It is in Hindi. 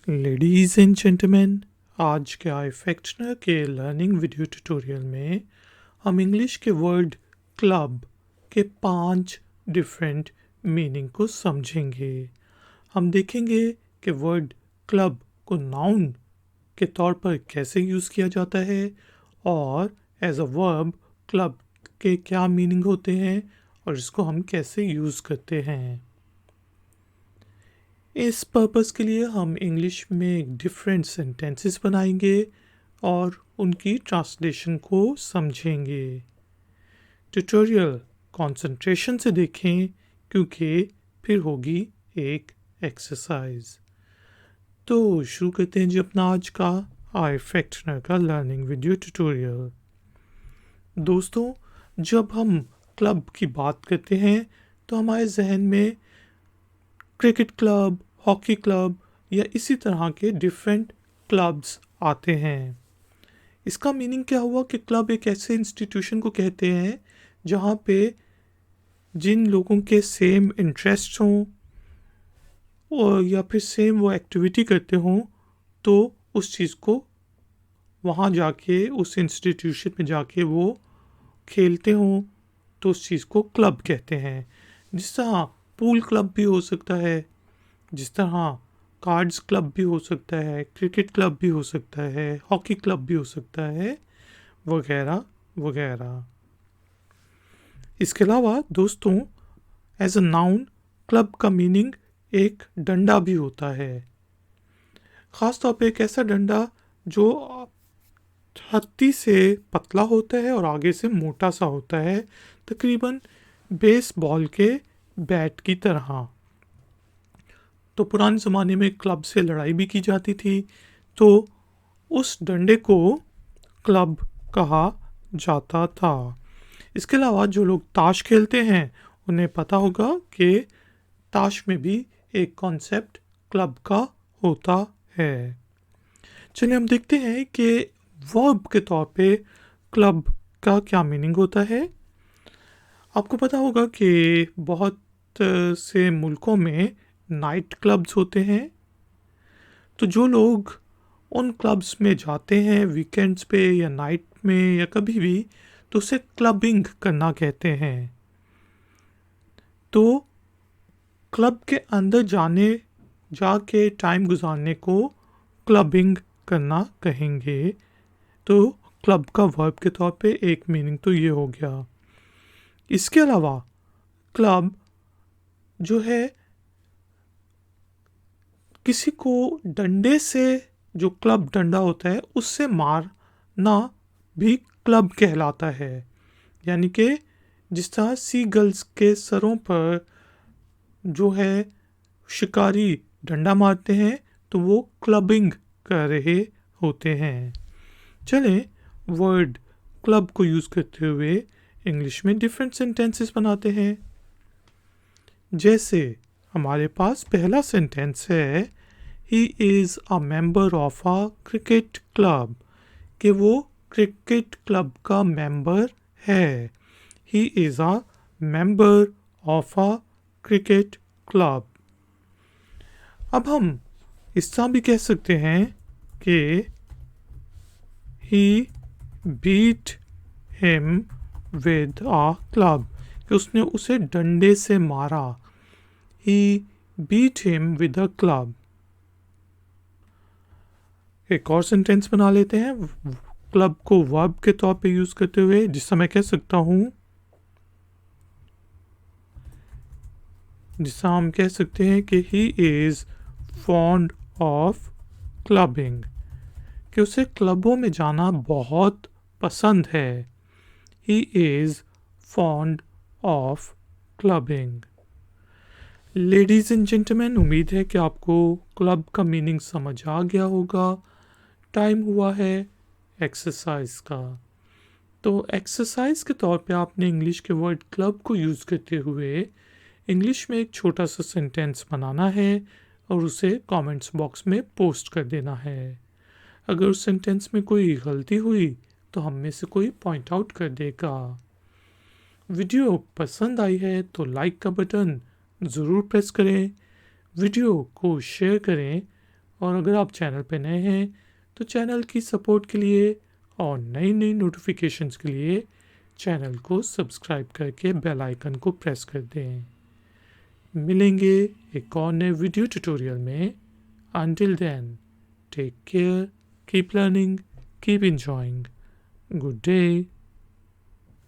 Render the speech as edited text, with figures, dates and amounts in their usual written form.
लेडीज़ एंड जेंटलमैन, आज के iFactioner के लर्निंग वीडियो ट्यूटोरियल में हम इंग्लिश के वर्ड क्लब के 5 डिफरेंट मीनिंग को समझेंगे। हम देखेंगे कि वर्ड क्लब को नाउन के तौर पर कैसे यूज़ किया जाता है और एज अ वर्ब क्लब के क्या मीनिंग होते हैं और इसको हम कैसे यूज़ करते हैं। इस पर्पस के लिए हम इंग्लिश में डिफरेंट सेंटेंसेस बनाएंगे और उनकी ट्रांसलेशन को समझेंगे। ट्यूटोरियल कंसंट्रेशन से देखें क्योंकि फिर होगी एक एक्सरसाइज। तो शुरू करते हैं जी अपना आज का iFactioner का लर्निंग वीडियो ट्यूटोरियल। दोस्तों, जब हम क्लब की बात करते हैं तो हमारे जहन में क्रिकेट क्लब, हॉकी क्लब या इसी तरह के डिफरेंट क्लब्स आते हैं। इसका मीनिंग क्या हुआ कि क्लब एक ऐसे इंस्टीट्यूशन को कहते हैं जहाँ पे जिन लोगों के सेम इंटरेस्ट हों और या फिर सेम वो एक्टिविटी करते हों तो उस चीज़ को वहाँ जाके उस इंस्टीट्यूशन में जाके वो खेलते हों तो उस चीज़ को क्लब कहते हैं। जिस तरह पूल क्लब भी हो सकता है, जिस तरह कार्ड्स क्लब भी हो सकता है, क्रिकेट क्लब भी हो सकता है, हॉकी क्लब भी हो सकता है, वगैरह वगैरह। इसके अलावा दोस्तों, एज अ नाउन क्लब का मीनिंग एक डंडा भी होता है। ख़ास तौर पे एक ऐसा डंडा जो हत्ती से पतला होता है और आगे से मोटा सा होता है, तकरीबन बेसबॉल के बैट की तरह। तो पुराने ज़माने में क्लब से लड़ाई भी की जाती थी, तो उस डंडे को क्लब कहा जाता था। इसके अलावा जो लोग ताश खेलते हैं उन्हें पता होगा कि ताश में भी एक कॉन्सेप्ट क्लब का होता है। चलिए हम देखते हैं कि वर्ब के तौर पे क्लब का क्या मीनिंग होता है। आपको पता होगा कि बहुत से मुल्कों में नाइट क्लब्स होते हैं, तो जो लोग उन क्लब्स में जाते हैं वीकेंड्स पे या नाइट में या कभी भी, तो उसे क्लबिंग करना कहते हैं। तो क्लब के अंदर जाके टाइम गुजारने को क्लबिंग करना कहेंगे। तो क्लब का वर्ब के तौर पे एक मीनिंग तो ये हो गया। इसके अलावा क्लब जो है किसी को डंडे से, जो क्लब डंडा होता है उससे मारना भी क्लब कहलाता है। यानी कि जिस तरह सी गर्ल्स के सरों पर जो है शिकारी डंडा मारते हैं तो वो क्लबिंग कर रहे होते हैं। चलें वर्ड क्लब को यूज़ करते हुए इंग्लिश में डिफरेंट सेंटेंसेस बनाते हैं। जैसे हमारे पास पहला सेंटेंस है, he is a member of a cricket club, कि वो क्रिकेट क्लब का मेंबर है। He is a member of a cricket club. अब हम इस तरह भी कह सकते हैं कि he beat him with a club, कि उसने उसे डंडे से मारा। He beat him with a club. एक और सेंटेंस बना लेते हैं क्लब को वर्ब के तौर पे यूज करते हुए, जिससे मैं कह सकता हूं, जिससे हम कह सकते हैं कि he is fond of clubbing, कि उसे क्लबों में जाना बहुत पसंद है। He is fond of clubbing. Ladies and gentleman, उम्मीद है कि आपको क्लब का मीनिंग समझ आ गया होगा। टाइम हुआ है एक्सरसाइज का। तो एक्सरसाइज के तौर पे आपने इंग्लिश के वर्ड क्लब को यूज़ करते हुए इंग्लिश में एक छोटा सा सेंटेंस बनाना है और उसे कमेंट्स बॉक्स में पोस्ट कर देना है। अगर उस सेंटेंस में कोई गलती हुई तो हम में से कोई पॉइंट आउट कर देगा। वीडियो पसंद आई है तो लाइक का बटन ज़रूर प्रेस करें, वीडियो को शेयर करें और अगर आप चैनल पे नए हैं तो चैनल की सपोर्ट के लिए और नई नई नोटिफिकेशंस के लिए चैनल को सब्सक्राइब करके बेल आइकन को प्रेस कर दें। मिलेंगे एक और नए वीडियो ट्यूटोरियल में। Until then, take care, keep learning, keep enjoying. Good day.